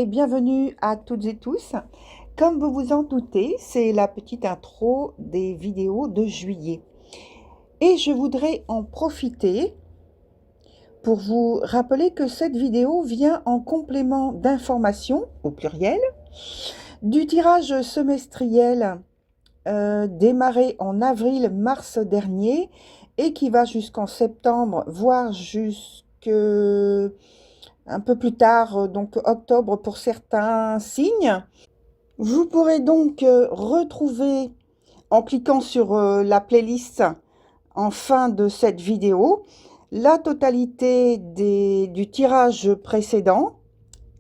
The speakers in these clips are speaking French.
et bienvenue à toutes et tous. Comme vous vous en doutez, c'est la petite intro des vidéos de juillet. Et je voudrais en profiter pour vous rappeler que cette vidéo vient en complément d'informations, au pluriel, du tirage semestriel démarré en avril-mars dernier et qui va jusqu'en septembre, voire jusqu'à un peu plus tard, donc octobre pour certains signes. Vous pourrez donc retrouver, en cliquant sur la playlist en fin de cette vidéo, la totalité du tirage précédent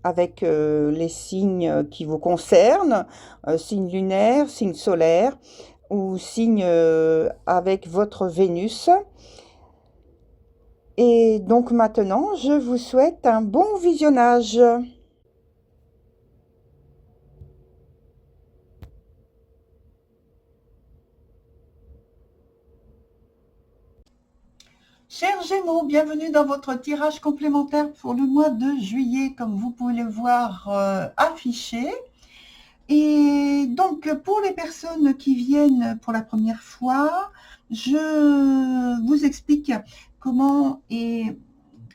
avec les signes qui vous concernent, signes lunaires, signes solaires ou signes avec votre Vénus. Et donc maintenant, je vous souhaite un bon visionnage. Chers Gémeaux, bienvenue dans votre tirage complémentaire pour le mois de juillet, comme vous pouvez le voir affiché. Et donc, pour les personnes qui viennent pour la première fois, je vous explique comment est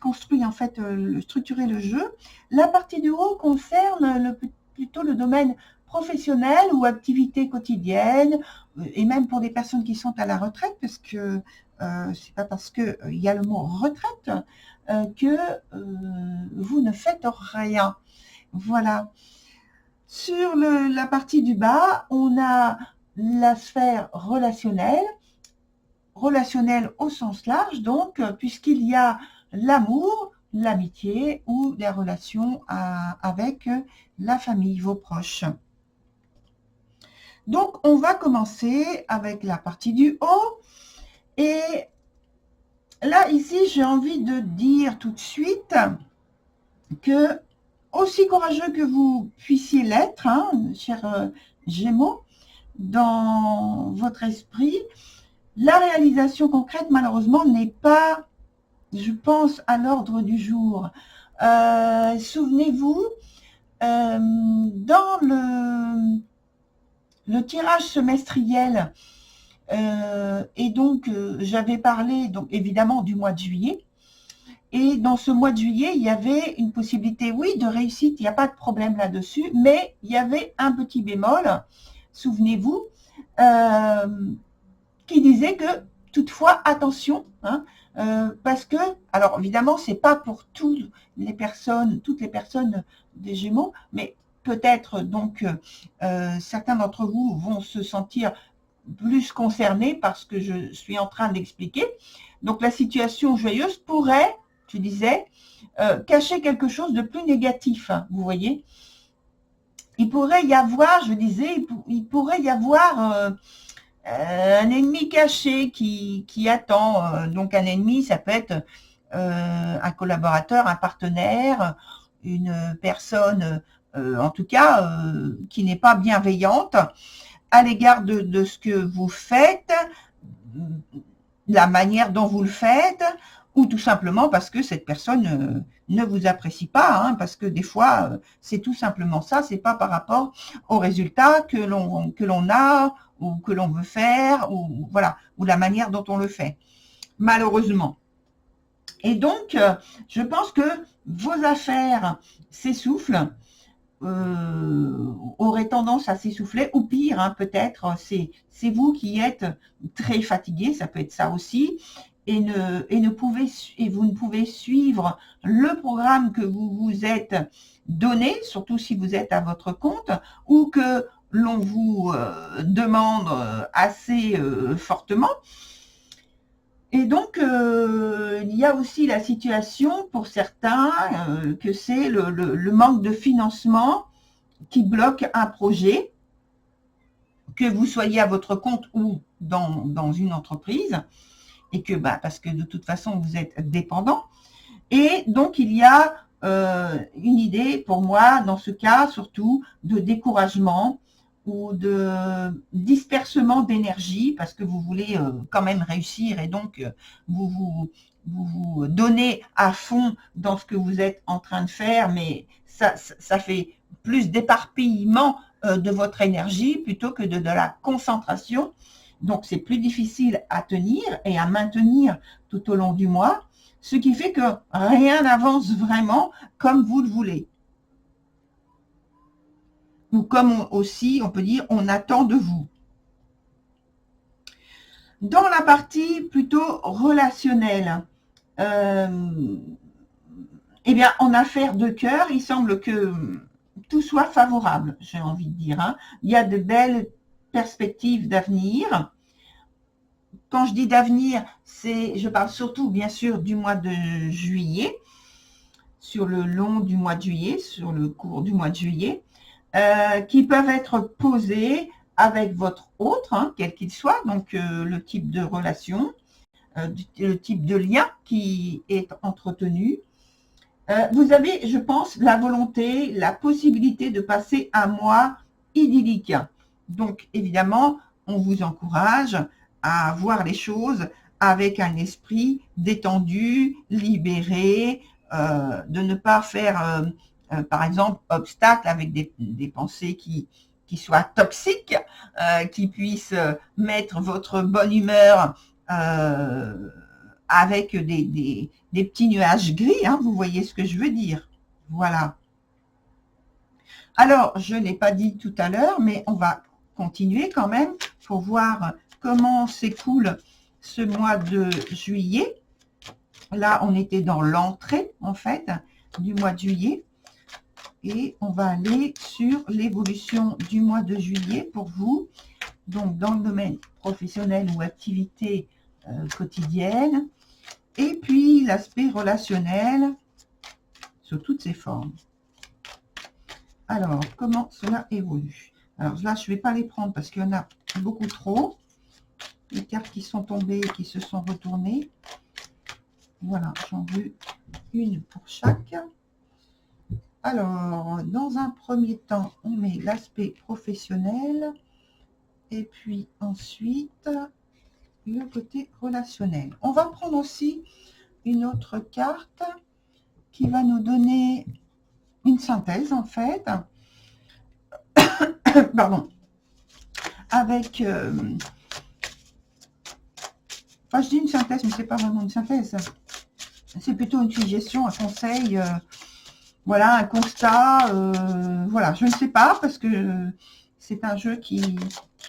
construit en fait, structuré le jeu. La partie du haut concerne plutôt le domaine professionnel ou activité quotidienne, et même pour des personnes qui sont à la retraite, parce que c'est pas parce qu'il y a le mot retraite que vous ne faites rien. Voilà. Sur la partie du bas, on a la sphère relationnelle au sens large, donc, puisqu'il y a l'amour, l'amitié ou les relations avec la famille, vos proches. Donc, on va commencer avec la partie du haut. Et là, ici, j'ai envie de dire tout de suite que, aussi courageux que vous puissiez l'être, hein, chers Gémeaux, dans votre esprit, la réalisation concrète, malheureusement, n'est pas, je pense, à l'ordre du jour. Souvenez-vous, dans le tirage semestriel, et donc j'avais parlé donc évidemment du mois de juillet, et dans ce mois de juillet, il y avait une possibilité, oui, de réussite, il n'y a pas de problème là-dessus, mais il y avait un petit bémol, souvenez-vous, qui disait que toutefois, attention, hein, parce que, alors évidemment, c'est pas pour toutes les personnes des Gémeaux, mais peut-être donc certains d'entre vous vont se sentir plus concernés par ce que je suis en train d'expliquer. Donc la situation joyeuse pourrait, je disais, cacher quelque chose de plus négatif, hein, vous voyez. Il pourrait y avoir, je disais, il pourrait y avoir un ennemi caché qui attend. Donc un ennemi, ça peut être un collaborateur, un partenaire, une personne, en tout cas, qui n'est pas bienveillante à l'égard de ce que vous faites, la manière dont vous le faites, ou tout simplement parce que cette personne ne vous apprécie pas, hein, parce que des fois, c'est tout simplement ça, c'est pas par rapport aux résultats que l'on a, ou que l'on veut faire, ou voilà, ou la manière dont on le fait, malheureusement. Et donc, je pense que vos affaires s'essoufflent, auraient tendance à s'essouffler, ou pire, hein, peut-être, c'est vous qui êtes très fatigué, ça peut être ça aussi, et vous ne pouvez suivre le programme que vous vous êtes donné, surtout si vous êtes à votre compte, ou que l'on vous demande assez fortement. Et donc, il y a aussi la situation pour certains que c'est le manque de financement qui bloque un projet, que vous soyez à votre compte ou dans une entreprise, et que parce que de toute façon vous êtes dépendant. Et donc il y a une idée pour moi dans ce cas surtout de découragement ou de dispersement d'énergie, parce que vous voulez quand même réussir, et donc vous vous donnez à fond dans ce que vous êtes en train de faire, mais ça fait plus d'éparpillement de votre énergie plutôt que de la concentration. Donc, c'est plus difficile à tenir et à maintenir tout au long du mois, ce qui fait que rien n'avance vraiment comme vous le voulez. Ou comme aussi, on peut dire, on attend de vous. Dans la partie plutôt relationnelle, eh bien, en affaires de cœur, il semble que tout soit favorable, j'ai envie de dire. Hein. Il y a de belles perspectives d'avenir. Quand je dis d'avenir, je parle surtout, bien sûr, du mois de juillet, sur le long du mois de juillet, sur le cours du mois de juillet, qui peuvent être posés avec votre autre, hein, quel qu'il soit, donc le type de relation, le type de lien qui est entretenu. Vous avez, je pense, la volonté, la possibilité de passer un mois idyllique. Donc, évidemment, on vous encourage à voir les choses avec un esprit détendu, libéré, de ne pas faire, par exemple, obstacle avec des pensées qui soient toxiques, qui puissent mettre votre bonne humeur avec des petits nuages gris, hein, vous voyez ce que je veux dire. Voilà. Alors, je ne l'ai pas dit tout à l'heure, mais on va continuer quand même pour voir comment s'écoule ce mois de juillet. Là, on était dans l'entrée, en fait, du mois de juillet. Et on va aller sur l'évolution du mois de juillet pour vous. Donc, dans le domaine professionnel ou activité quotidienne. Et puis, l'aspect relationnel sous toutes ses formes. Alors, comment cela évolue? Alors là, je ne vais pas les prendre parce qu'il y en a beaucoup trop. Les cartes qui sont tombées et qui se sont retournées. Voilà, j'en veux une pour chaque. Alors, dans un premier temps, on met l'aspect professionnel. Et puis ensuite, le côté relationnel. On va prendre aussi une autre carte qui va nous donner une synthèse, en fait. Pardon. Avec... enfin, je dis une synthèse, mais ce n'est pas vraiment une synthèse. C'est plutôt une suggestion, un conseil, voilà, un constat. Voilà, je ne sais pas, parce que c'est un jeu qui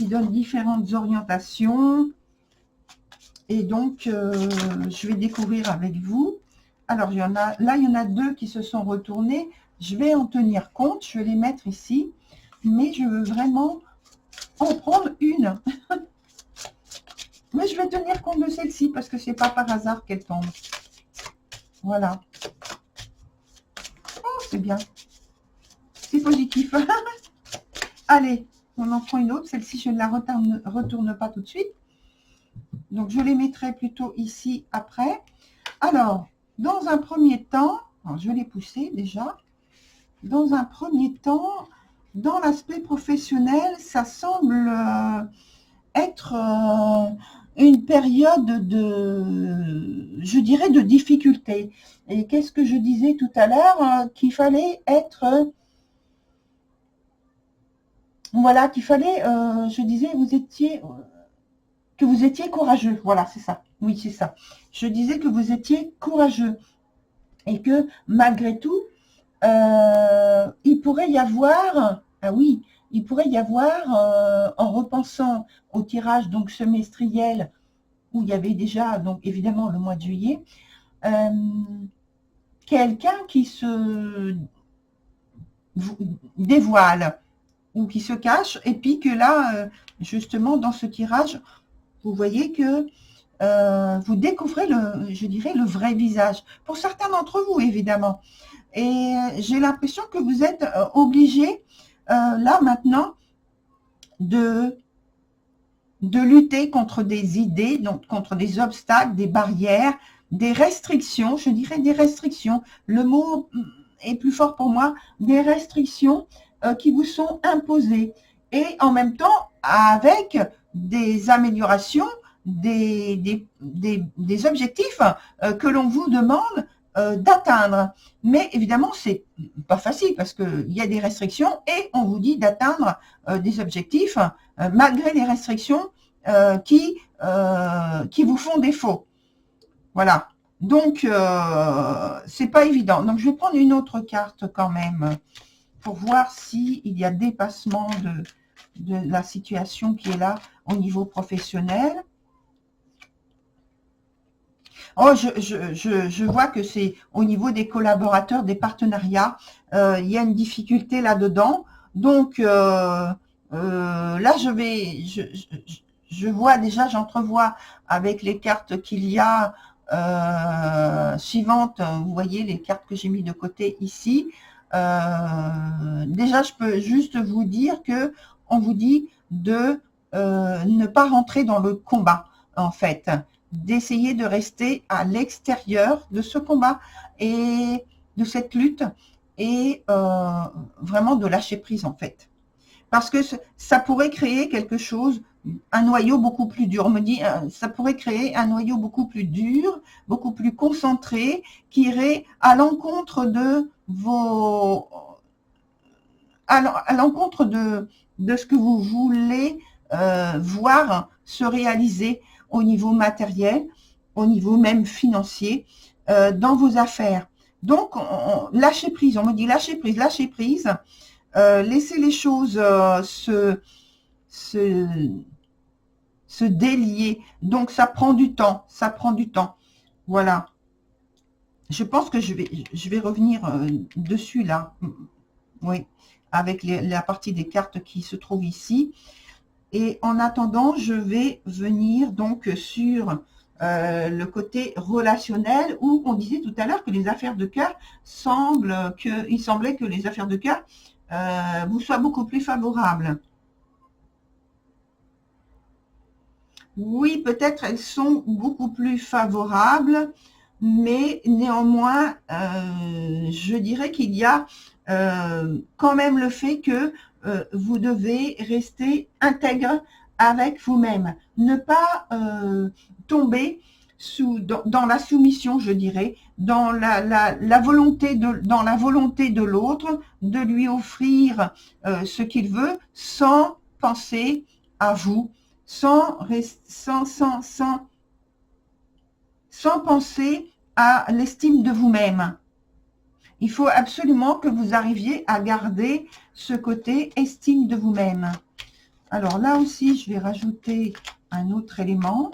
donne différentes orientations. Et donc, je vais découvrir avec vous. Alors, il y en a deux qui se sont retournés. Je vais en tenir compte, je vais les mettre ici. Mais je veux vraiment en prendre une. Mais je vais tenir compte de celle-ci parce que c'est pas par hasard qu'elle tombe. Voilà. Oh, c'est bien. C'est positif. Allez, on en prend une autre. Celle-ci, je ne la retourne pas tout de suite. Donc, je les mettrai plutôt ici après. Alors, dans un premier temps, je vais les pousser déjà. Dans un premier temps, dans l'aspect professionnel, ça semble être une période de, je dirais, de difficulté. Et qu'est-ce que je disais tout à l'heure? Qu'il fallait être... voilà, qu'il fallait, je disais, que vous étiez courageux. Voilà, c'est ça. Oui, c'est ça. Je disais que vous étiez courageux. Et que, malgré tout, il pourrait y avoir... Ah oui, il pourrait y avoir, en repensant au tirage donc semestriel, où il y avait déjà, donc évidemment, le mois de juillet, quelqu'un qui se dévoile ou qui se cache, et puis que là, justement, dans ce tirage, vous voyez que vous découvrez, je dirais, le vrai visage. Pour certains d'entre vous, évidemment. Et j'ai l'impression que vous êtes obligés, là, maintenant, de lutter contre des idées, donc contre des obstacles, des barrières, des restrictions, je dirais des restrictions. Le mot est plus fort pour moi, des restrictions qui vous sont imposées. Et en même temps, avec des améliorations, des objectifs que l'on vous demande d'atteindre. Mais évidemment, c'est pas facile parce qu'il y a des restrictions et on vous dit d'atteindre des objectifs malgré les restrictions qui vous font défaut. Voilà. Donc, c'est pas évident. Donc, je vais prendre une autre carte quand même pour voir s'il y a dépassement de la situation qui est là au niveau professionnel. Oh, je vois que c'est au niveau des collaborateurs, des partenariats, il y a une difficulté là-dedans. Donc, là, je vois déjà, j'entrevois avec les cartes qu'il y a suivantes. Vous voyez les cartes que j'ai mis de côté ici. Déjà, je peux juste vous dire que on vous dit de ne pas rentrer dans le combat, en fait, d'essayer de rester à l'extérieur de ce combat et de cette lutte et vraiment de lâcher prise, en fait. Parce que ça pourrait créer quelque chose, un noyau beaucoup plus dur. On me dit, ça pourrait créer un noyau beaucoup plus dur, beaucoup plus concentré, qui irait à l'encontre de vos, à l'encontre de ce que vous voulez voir se réaliser au niveau matériel, au niveau même financier, dans vos affaires. Donc, lâchez prise. On me dit lâchez prise, lâchez prise. Laissez les choses se délier. Donc, ça prend du temps. Ça prend du temps. Voilà. Je pense que je vais revenir dessus là. Oui, avec la partie des cartes qui se trouve ici. Et en attendant, je vais venir donc sur le côté relationnel où on disait tout à l'heure que les affaires de cœur il semblait que les affaires de cœur vous soient beaucoup plus favorables. Oui, peut-être elles sont beaucoup plus favorables, mais néanmoins, je dirais qu'il y a quand même le fait que vous devez rester intègre avec vous-même, ne pas tomber dans la soumission, je dirais, dans la volonté de l'autre, de lui offrir ce qu'il veut, sans penser à vous, sans penser à l'estime de vous-même. Il faut absolument que vous arriviez à garder ce côté estime de vous-même. Alors là aussi, je vais rajouter un autre élément.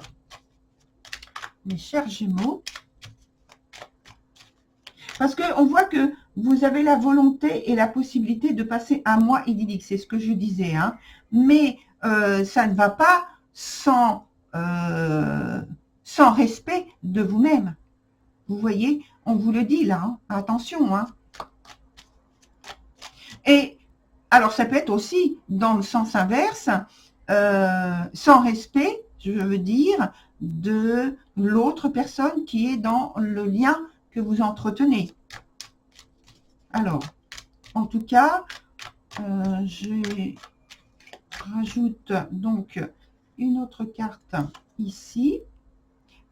Mes chers Gémeaux. Parce qu'on voit que vous avez la volonté et la possibilité de passer un mois idyllique. C'est ce que je disais. Hein. Mais ça ne va pas sans respect de vous-même. Vous voyez, on vous le dit là, hein. Attention. Hein. Et alors, ça peut être aussi dans le sens inverse, sans respect, je veux dire, de l'autre personne qui est dans le lien que vous entretenez. Alors, en tout cas, je rajoute donc une autre carte ici.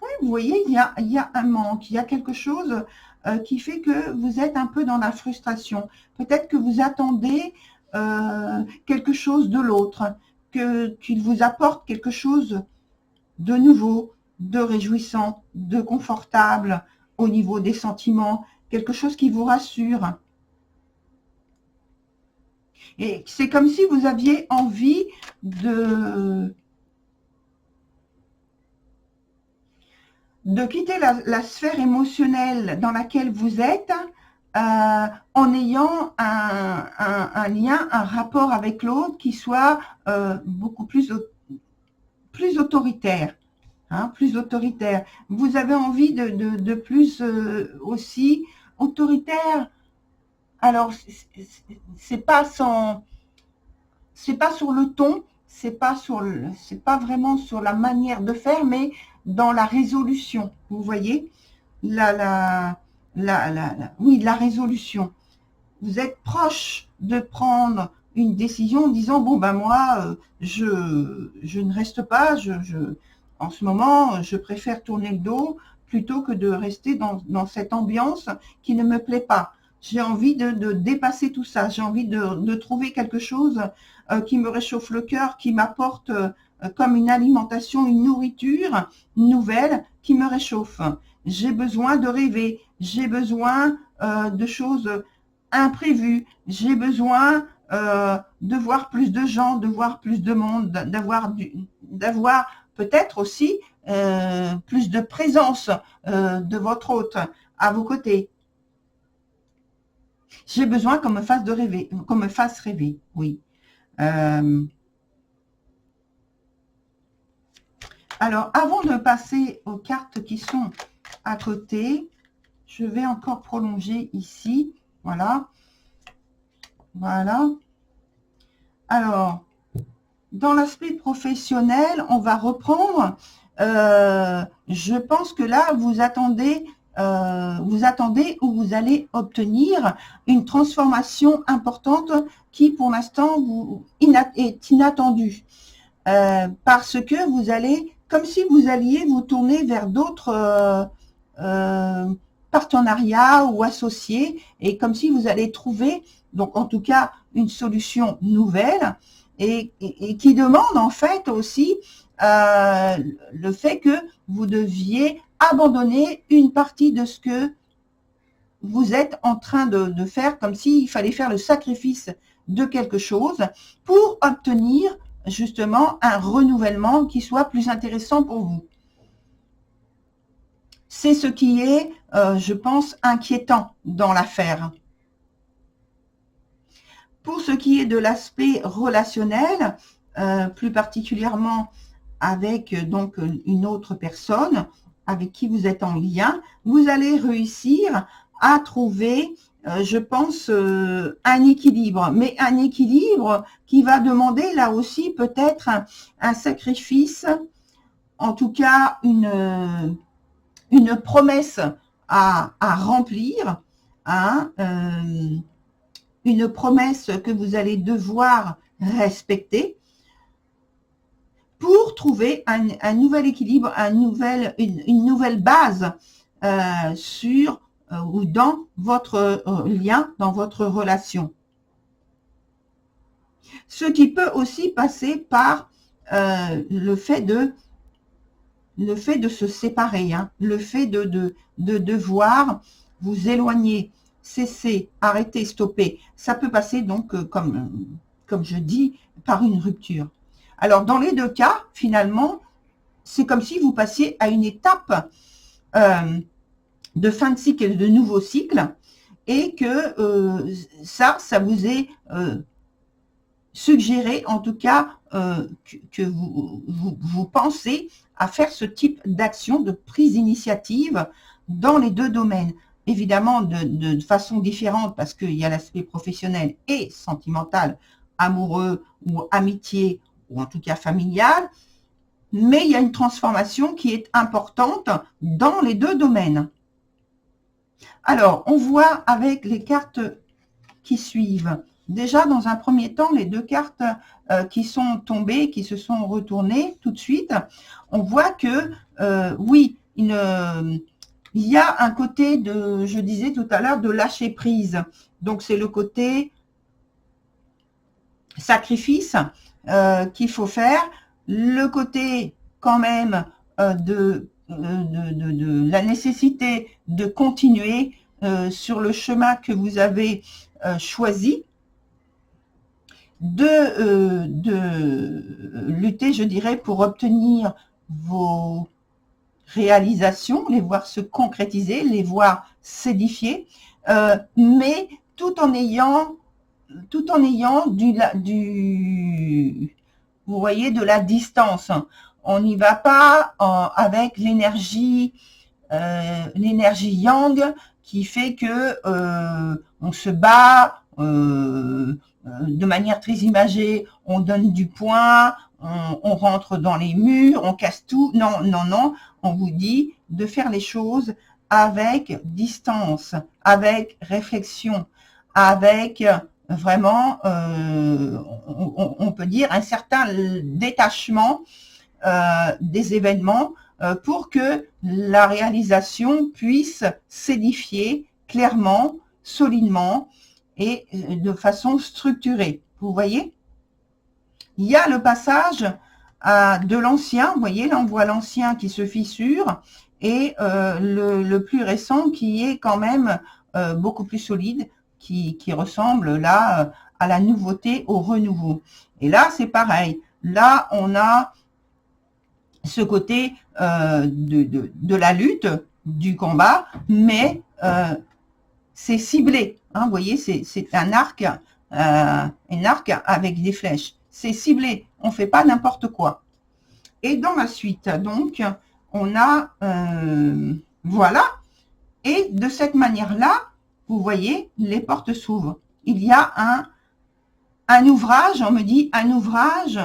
Oui, vous voyez, il y a un manque, il y a quelque chose qui fait que vous êtes un peu dans la frustration. Peut-être que vous attendez quelque chose de l'autre, qu'il vous apporte quelque chose de nouveau, de réjouissant, de confortable au niveau des sentiments, quelque chose qui vous rassure. Et c'est comme si vous aviez envie de quitter la sphère émotionnelle dans laquelle vous êtes en ayant un lien, un rapport avec l'autre qui soit beaucoup plus autoritaire. Hein, plus autoritaire. Vous avez envie de plus aussi autoritaire. Alors, c'est pas sur le ton, c'est pas vraiment sur la manière de faire, mais dans la résolution. Vous voyez, oui, la résolution. Vous êtes proche de prendre une décision en disant bon ben moi je ne reste pas, en ce moment, je préfère tourner le dos plutôt que de rester dans cette ambiance qui ne me plaît pas. J'ai envie de dépasser tout ça. J'ai envie de trouver quelque chose qui me réchauffe le cœur, qui m'apporte comme une alimentation, une nourriture nouvelle qui me réchauffe. J'ai besoin de rêver. J'ai besoin de choses imprévues. J'ai besoin de voir plus de gens, de voir plus de monde, d'avoir peut-être aussi plus de présence de votre hôte à vos côtés. J'ai besoin qu'on me fasse rêver, oui. Alors, avant de passer aux cartes qui sont à côté, je vais encore prolonger ici. Voilà. Voilà. Alors, dans l'aspect professionnel, on va reprendre. Je pense que là, vous attendez ou vous allez obtenir une transformation importante qui, pour l'instant, est inattendue. Parce que vous allez, comme si vous alliez vous tourner vers d'autres partenariats ou associés, et comme si vous allez trouver, donc en tout cas, une solution nouvelle, et qui demande en fait aussi le fait que vous deviez abandonner une partie de ce que vous êtes en train de faire, comme s'il fallait faire le sacrifice de quelque chose pour obtenir justement un renouvellement qui soit plus intéressant pour vous. C'est ce qui est, je pense, inquiétant dans l'affaire. Pour ce qui est de l'aspect relationnel, plus particulièrement avec donc une autre personne avec qui vous êtes en lien, vous allez réussir à trouver, je pense, un équilibre. Mais un équilibre qui va demander là aussi peut-être un sacrifice, en tout cas une promesse à remplir, hein, une promesse que vous allez devoir respecter pour trouver un nouvel équilibre, une nouvelle base sur ou dans votre lien, dans votre relation. Ce qui peut aussi passer par le fait de se séparer, hein, le fait de devoir vous éloigner, cesser, arrêter, stopper. Ça peut passer donc, comme je dis, par une rupture. Alors, dans les deux cas, finalement, c'est comme si vous passiez à une étape de fin de cycle et de nouveau cycle, et que ça vous est suggéré, en tout cas, que vous pensez à faire ce type d'action, de prise d'initiative dans les deux domaines. Évidemment, de façon différente, parce qu'il y a l'aspect professionnel et sentimental, amoureux ou amitié, ou en tout cas familial, mais il y a une transformation qui est importante dans les deux domaines. Alors, on voit avec les cartes qui suivent. Déjà, dans un premier temps, les deux cartes qui sont tombées, qui se sont retournées tout de suite, on voit que, oui, il y a un côté de, je disais tout à l'heure, de lâcher prise. Donc, c'est le côté sacrifice qu'il faut faire, le côté quand même de la nécessité de continuer sur le chemin que vous avez choisi, de lutter, je dirais, pour obtenir vos réalisations, les voir se concrétiser, les voir s'édifier, mais tout en ayant vous voyez, de la distance. On n'y va pas avec l'énergie yang qui fait que on se bat de manière très imagée, on donne du poing, on rentre dans les murs, on casse tout. Non, non, non, on vous dit de faire les choses avec distance, avec réflexion, avec vraiment, on peut dire, un certain détachement des événements pour que la réalisation puisse s'édifier clairement, solidement et de façon structurée. Vous voyez? Il y a le passage de l'ancien, vous voyez, là on voit l'ancien qui se fissure et le plus récent qui est quand même beaucoup plus solide, qui ressemble là à la nouveauté, au renouveau. Et là c'est pareil, là on a ce côté de la lutte, du combat, mais c'est ciblé, hein, vous voyez, c'est un arc avec des flèches. C'est ciblé, on ne fait pas n'importe quoi. Et dans la suite, donc, on a, voilà, et de cette manière-là, vous voyez, les portes s'ouvrent. Il y a un ouvrage, on me dit, un ouvrage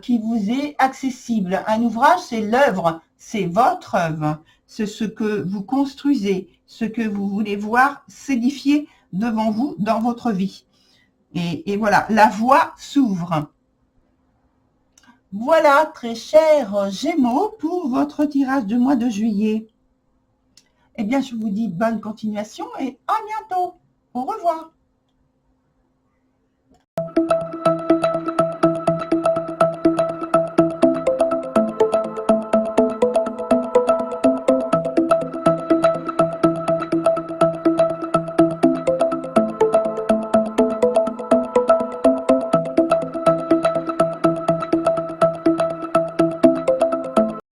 qui vous est accessible. Un ouvrage, c'est l'œuvre, c'est votre œuvre, c'est ce que vous construisez, ce que vous voulez voir s'édifier devant vous dans votre vie. Et voilà, la voie s'ouvre. Voilà, très chers Gémeaux, pour votre tirage du mois de juillet. Eh bien, je vous dis bonne continuation et à bientôt. Au revoir.